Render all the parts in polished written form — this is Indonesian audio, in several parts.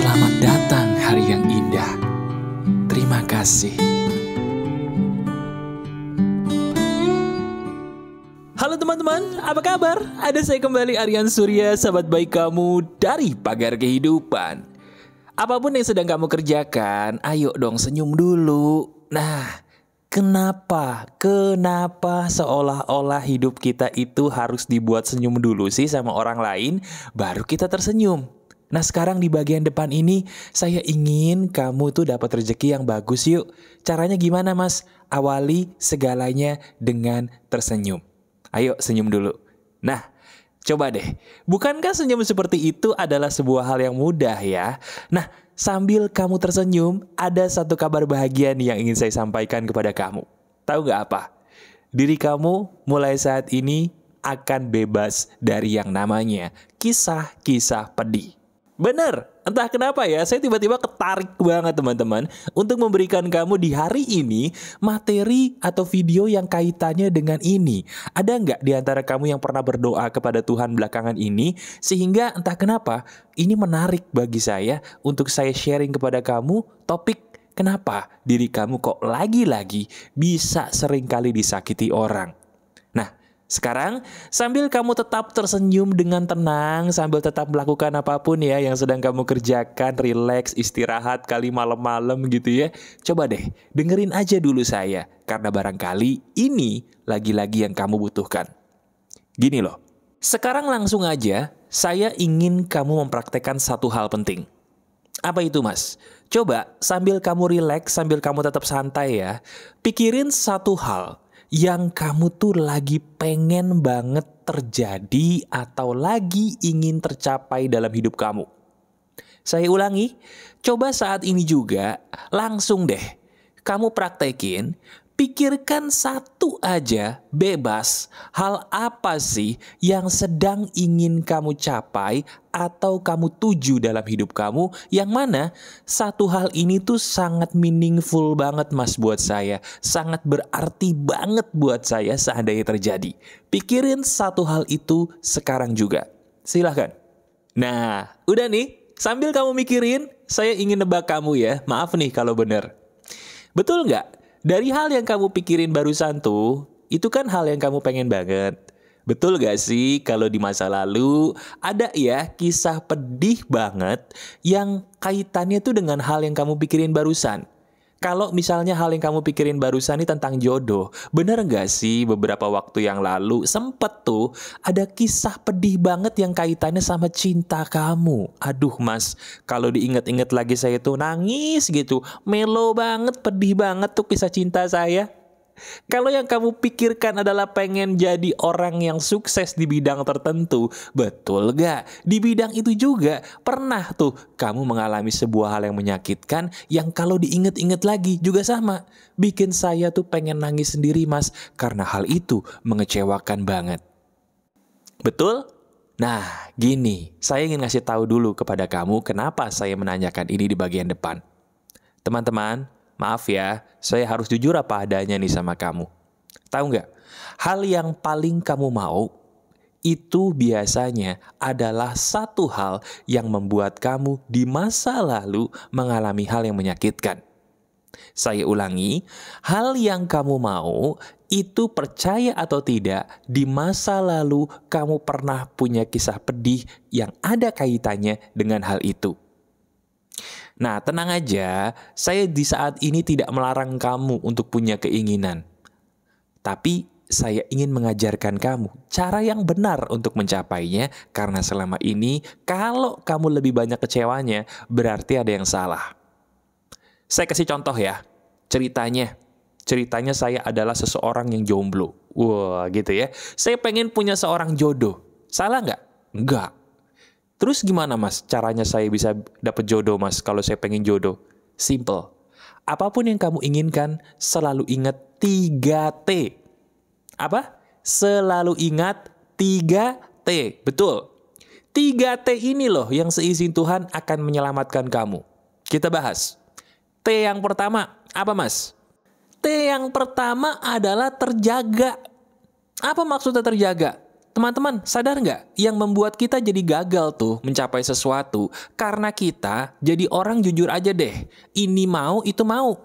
Selamat datang hari yang indah. Terima kasih. Halo teman-teman, apa kabar? Ada saya kembali, Aryan Surya, sahabat baik kamu dari Pagar Kehidupan. Apapun yang sedang kamu kerjakan, ayo dong senyum dulu. Nah, kenapa seolah-olah hidup kita itu harus dibuat senyum dulu sih sama orang lain, baru kita tersenyum? Nah, sekarang di bagian depan ini, saya ingin kamu tuh dapat rezeki yang bagus yuk. Caranya gimana mas? Awali segalanya dengan tersenyum. Ayo senyum dulu. Nah, coba deh. Bukankah senyum seperti itu adalah sebuah hal yang mudah ya? Nah, sambil kamu tersenyum, ada satu kabar bahagia nih yang ingin saya sampaikan kepada kamu. Tahu gak apa? Diri kamu mulai saat ini akan bebas dari yang namanya kisah-kisah pedih. Bener, entah kenapa ya, saya tiba-tiba ketarik banget teman-teman untuk memberikan kamu di hari ini materi atau video yang kaitannya dengan ini. Ada nggak di antara kamu yang pernah berdoa kepada Tuhan belakangan ini, sehingga entah kenapa ini menarik bagi saya untuk saya sharing kepada kamu topik kenapa diri kamu kok lagi-lagi bisa seringkali disakiti orang. Sekarang, sambil kamu tetap tersenyum dengan tenang, sambil tetap melakukan apapun ya yang sedang kamu kerjakan, rileks, istirahat kali malam-malam gitu ya. Coba deh, dengerin aja dulu saya, karena barangkali ini lagi-lagi yang kamu butuhkan. Gini loh, sekarang langsung aja saya ingin kamu mempraktekkan satu hal penting. Apa itu mas? Coba sambil kamu rileks, sambil kamu tetap santai ya, pikirin satu hal yang kamu tuh lagi pengen banget terjadi atau lagi ingin tercapai dalam hidup kamu. Saya ulangi, coba saat ini juga langsung deh kamu praktekin, pikirkan satu aja bebas hal apa sih yang sedang ingin kamu capai atau kamu tuju dalam hidup kamu, yang mana satu hal ini tuh sangat meaningful banget mas buat saya, sangat berarti banget buat saya seandainya terjadi. Pikirin satu hal itu sekarang juga, silahkan. Nah, udah nih, sambil kamu mikirin, saya ingin nebak kamu ya, maaf nih kalau bener. Betul nggak? Dari hal yang kamu pikirin barusan tuh, itu kan hal yang kamu pengen banget. Betul gak sih kalau di masa lalu ada ya kisah pedih banget yang kaitannya tuh dengan hal yang kamu pikirin barusan? Kalau misalnya hal yang kamu pikirin barusan ini tentang jodoh, bener gak sih beberapa waktu yang lalu sempet tuh ada kisah pedih banget yang kaitannya sama cinta kamu? Aduh mas, kalau diinget-inget lagi saya tuh nangis gitu, melo banget, pedih banget tuh kisah cinta saya. Kalau yang kamu pikirkan adalah pengen jadi orang yang sukses di bidang tertentu, betul gak? Di bidang itu juga pernah tuh kamu mengalami sebuah hal yang menyakitkan yang kalau diinget-inget lagi juga sama. Bikin saya tuh pengen nangis sendiri mas, karena hal itu mengecewakan banget. Betul? Nah gini, saya ingin ngasih tahu dulu kepada kamu kenapa saya menanyakan ini di bagian depan. Teman-teman, maaf ya, saya harus jujur apa adanya nih sama kamu. Tahu nggak? Hal yang paling kamu mau itu biasanya adalah satu hal yang membuat kamu di masa lalu mengalami hal yang menyakitkan. Saya ulangi, hal yang kamu mau itu, percaya atau tidak, di masa lalu kamu pernah punya kisah pedih yang ada kaitannya dengan hal itu. Nah, tenang aja, saya di saat ini tidak melarang kamu untuk punya keinginan. Tapi saya ingin mengajarkan kamu cara yang benar untuk mencapainya, karena selama ini kalau kamu lebih banyak kecewanya, berarti ada yang salah. Saya kasih contoh ya, ceritanya saya adalah seseorang yang jomblo. Wah gitu ya, saya pengen punya seorang jodoh. Salah nggak? Nggak. Terus gimana mas caranya saya bisa dapet jodoh mas kalau saya pengen jodoh? Simple. Apapun yang kamu inginkan, selalu ingat 3T. Apa? Selalu ingat 3T. Betul. 3T ini loh yang seizin Tuhan akan menyelamatkan kamu. Kita bahas. T yang pertama, apa mas? T yang pertama adalah terjaga. Apa maksudnya terjaga? Teman-teman, sadar nggak? Yang membuat kita jadi gagal tuh mencapai sesuatu karena kita jadi orang jujur aja deh. Ini mau, itu mau.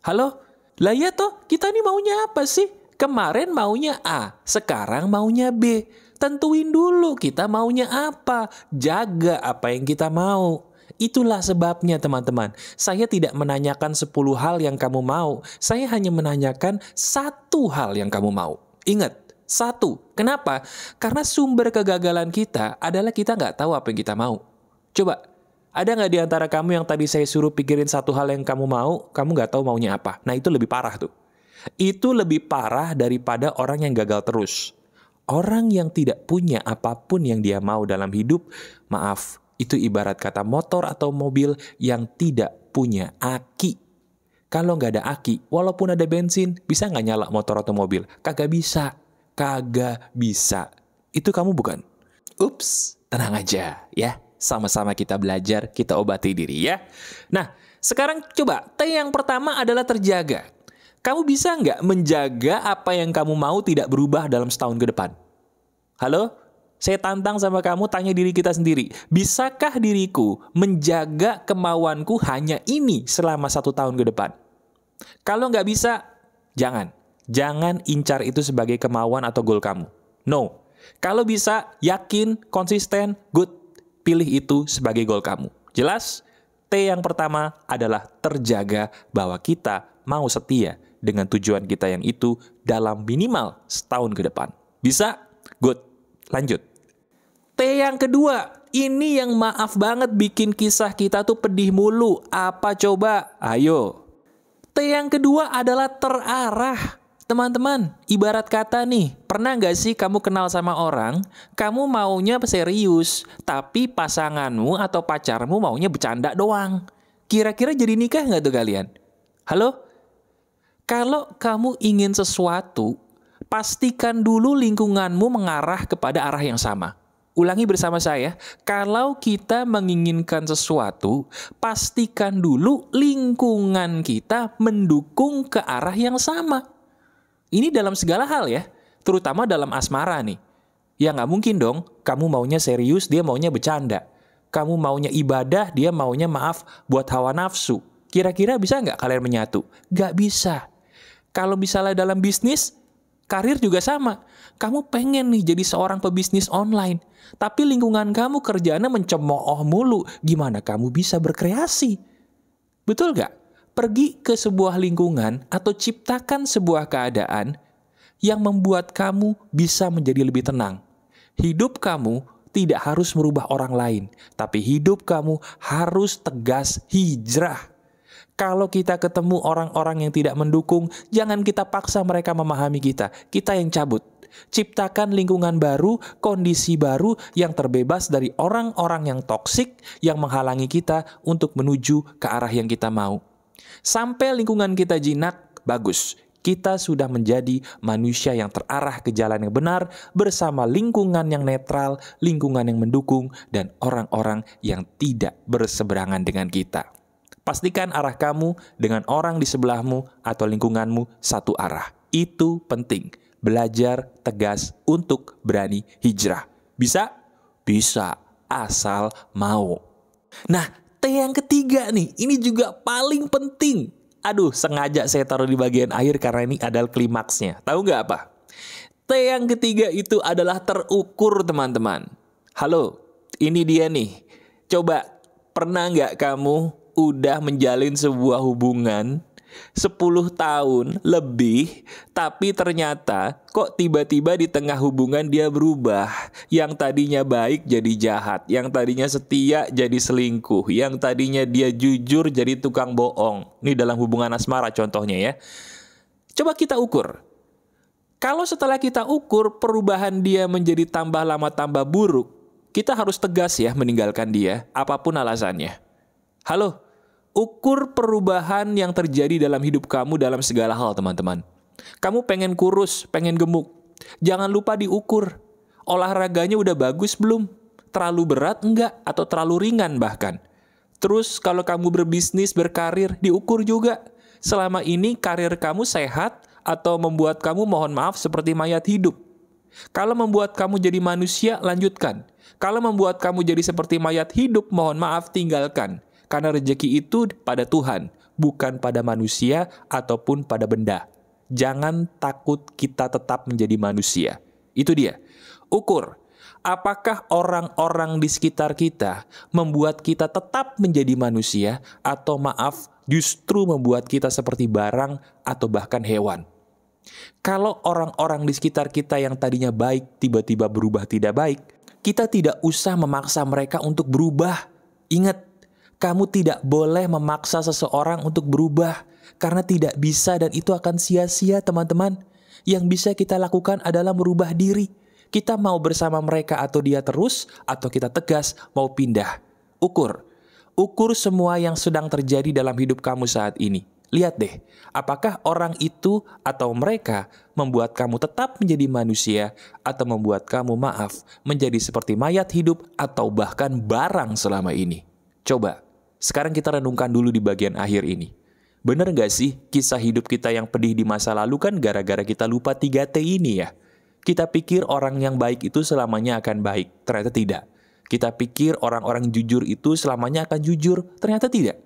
Halo? Lah ya toh, kita nih maunya apa sih? Kemarin maunya A, sekarang maunya B. Tentuin dulu kita maunya apa. Jaga apa yang kita mau. Itulah sebabnya teman-teman. Saya tidak menanyakan 10 hal yang kamu mau. Saya hanya menanyakan satu hal yang kamu mau. Ingat, satu. Kenapa? Karena sumber kegagalan kita adalah kita nggak tahu apa yang kita mau. Coba, ada nggak di antara kamu yang tadi saya suruh pikirin satu hal yang kamu mau, kamu nggak tahu maunya apa? Nah, itu lebih parah tuh. Itu lebih parah daripada orang yang gagal terus. Orang yang tidak punya apapun yang dia mau dalam hidup, maaf, itu ibarat kata motor atau mobil yang tidak punya aki. Kalau nggak ada aki, walaupun ada bensin, bisa nggak nyala motor atau mobil? Kagak bisa. Kagak bisa. Itu kamu bukan? Ups, tenang aja ya. Sama-sama kita belajar, kita obati diri ya. Nah, sekarang coba, T yang pertama adalah terjaga. Kamu bisa nggak menjaga apa yang kamu mau tidak berubah dalam setahun ke depan? Halo? Saya tantang sama kamu, tanya diri kita sendiri. Bisakah diriku menjaga kemauanku hanya ini selama 1 tahun ke depan? Kalau nggak bisa, jangan. Jangan incar itu sebagai kemauan atau goal kamu. No. Kalau bisa, yakin, konsisten, good. Pilih itu sebagai goal kamu. Jelas? T yang pertama adalah terjaga bahwa kita mau setia dengan tujuan kita yang itu dalam minimal setahun ke depan. Bisa? Good. Lanjut. T yang kedua, ini yang maaf banget bikin kisah kita tuh pedih mulu. Apa coba? Ayo. T yang kedua adalah terarah. Teman-teman, ibarat kata nih, pernah nggak sih kamu kenal sama orang, kamu maunya serius, tapi pasanganmu atau pacarmu maunya bercanda doang. Kira-kira jadi nikah nggak tuh kalian? Halo? Kalau kamu ingin sesuatu, pastikan dulu lingkunganmu mengarah kepada arah yang sama. Ulangi bersama saya, kalau kita menginginkan sesuatu, pastikan dulu lingkungan kita mendukung ke arah yang sama. Ini dalam segala hal ya, terutama dalam asmara nih. Ya nggak mungkin dong, kamu maunya serius, dia maunya bercanda. Kamu maunya ibadah, dia maunya maaf buat hawa nafsu. Kira-kira bisa nggak kalian menyatu? Nggak bisa. Kalau misalnya dalam bisnis, karir juga sama. Kamu pengen nih jadi seorang pebisnis online, tapi lingkungan kamu kerjaannya mencemooh mulu. Gimana kamu bisa berkreasi? Betul nggak? Pergi ke sebuah lingkungan atau ciptakan sebuah keadaan yang membuat kamu bisa menjadi lebih tenang. Hidup kamu tidak harus merubah orang lain, tapi hidup kamu harus tegas hijrah. Kalau kita ketemu orang-orang yang tidak mendukung, jangan kita paksa mereka memahami kita. Kita yang cabut. Ciptakan lingkungan baru, kondisi baru yang terbebas dari orang-orang yang toksik yang menghalangi kita untuk menuju ke arah yang kita mau. Sampai lingkungan kita jinak, bagus. Kita sudah menjadi manusia yang terarah ke jalan yang benar bersama lingkungan yang netral, lingkungan yang mendukung, dan orang-orang yang tidak berseberangan dengan kita. Pastikan arah kamu dengan orang di sebelahmu atau lingkunganmu satu arah. Itu penting. Belajar tegas untuk berani hijrah. Bisa? Bisa, asal mau. Nah, T yang ketiga nih, ini juga paling penting. Aduh, sengaja saya taruh di bagian akhir karena ini adalah klimaksnya. Tahu nggak apa? T yang ketiga itu adalah terukur, teman-teman. Halo, ini dia nih. Coba, pernah nggak kamu udah menjalin sebuah hubungan 10 tahun lebih, tapi ternyata kok tiba-tiba di tengah hubungan dia berubah. Yang tadinya baik jadi jahat, yang tadinya setia jadi selingkuh, yang tadinya dia jujur jadi tukang bohong. Ini dalam hubungan asmara contohnya ya. Coba kita ukur. Kalau setelah kita ukur perubahan dia menjadi tambah lama tambah buruk, kita harus tegas ya meninggalkan dia, apapun alasannya. Halo? Ukur perubahan yang terjadi dalam hidup kamu dalam segala hal, teman-teman. Kamu pengen kurus, pengen gemuk. Jangan lupa diukur. Olahraganya udah bagus belum? Terlalu berat enggak? Atau terlalu ringan bahkan? Terus kalau kamu berbisnis, berkarir, diukur juga. Selama ini karir kamu sehat atau membuat kamu mohon maaf seperti mayat hidup? Kalau membuat kamu jadi manusia, lanjutkan. Kalau membuat kamu jadi seperti mayat hidup, mohon maaf, tinggalkan. Karena rezeki itu pada Tuhan, bukan pada manusia ataupun pada benda. Jangan takut kita tetap menjadi manusia. Itu dia. Ukur, apakah orang-orang di sekitar kita membuat kita tetap menjadi manusia, atau maaf, justru membuat kita seperti barang atau bahkan hewan. Kalau orang-orang di sekitar kita yang tadinya baik tiba-tiba berubah tidak baik, kita tidak usah memaksa mereka untuk berubah. Ingat, kamu tidak boleh memaksa seseorang untuk berubah, karena tidak bisa dan itu akan sia-sia, teman-teman. Yang bisa kita lakukan adalah merubah diri. Kita mau bersama mereka atau dia terus, atau kita tegas mau pindah. Ukur semua yang sedang terjadi dalam hidup kamu saat ini. Lihat deh, apakah orang itu atau mereka membuat kamu tetap menjadi manusia, atau membuat kamu, maaf, menjadi seperti mayat hidup atau bahkan barang selama ini. Coba, sekarang kita renungkan dulu di bagian akhir ini. Bener gak sih kisah hidup kita yang pedih di masa lalu kan gara-gara kita lupa 3T ini ya? Kita pikir orang yang baik itu selamanya akan baik, ternyata tidak. Kita pikir orang-orang jujur itu selamanya akan jujur, ternyata tidak.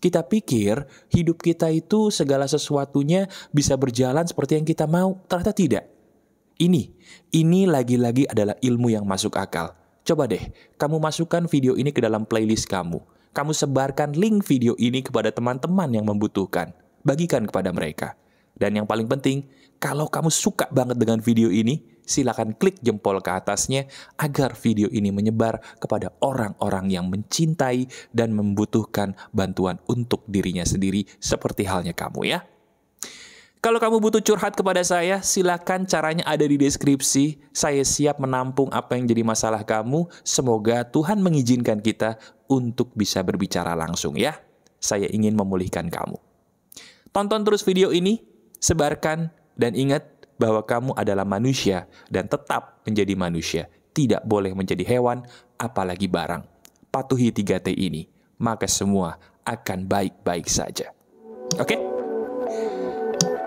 Kita pikir hidup kita itu segala sesuatunya bisa berjalan seperti yang kita mau, ternyata tidak. Ini lagi-lagi adalah ilmu yang masuk akal. Coba deh, kamu masukkan video ini ke dalam playlist kamu. Kamu sebarkan link video ini kepada teman-teman yang membutuhkan. Bagikan kepada mereka. Dan yang paling penting, kalau kamu suka banget dengan video ini, silakan klik jempol ke atasnya agar video ini menyebar kepada orang-orang yang mencintai dan membutuhkan bantuan untuk dirinya sendiri seperti halnya kamu ya. Kalau kamu butuh curhat kepada saya, silakan, caranya ada di deskripsi. Saya siap menampung apa yang jadi masalah kamu. Semoga Tuhan mengizinkan kita untuk bisa berbicara langsung ya. Saya ingin memulihkan kamu. Tonton terus video ini, sebarkan, dan ingat bahwa kamu adalah manusia dan tetap menjadi manusia. Tidak boleh menjadi hewan, apalagi barang. Patuhi 3T ini, maka semua akan baik-baik saja. Oke?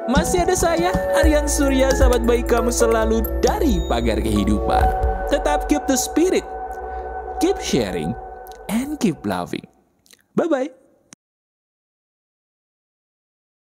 Masih ada saya, Aryan Surya, sahabat baik kamu selalu dari Pagar Kehidupan. Tetap keep the spirit, keep sharing, and keep loving. Bye-bye.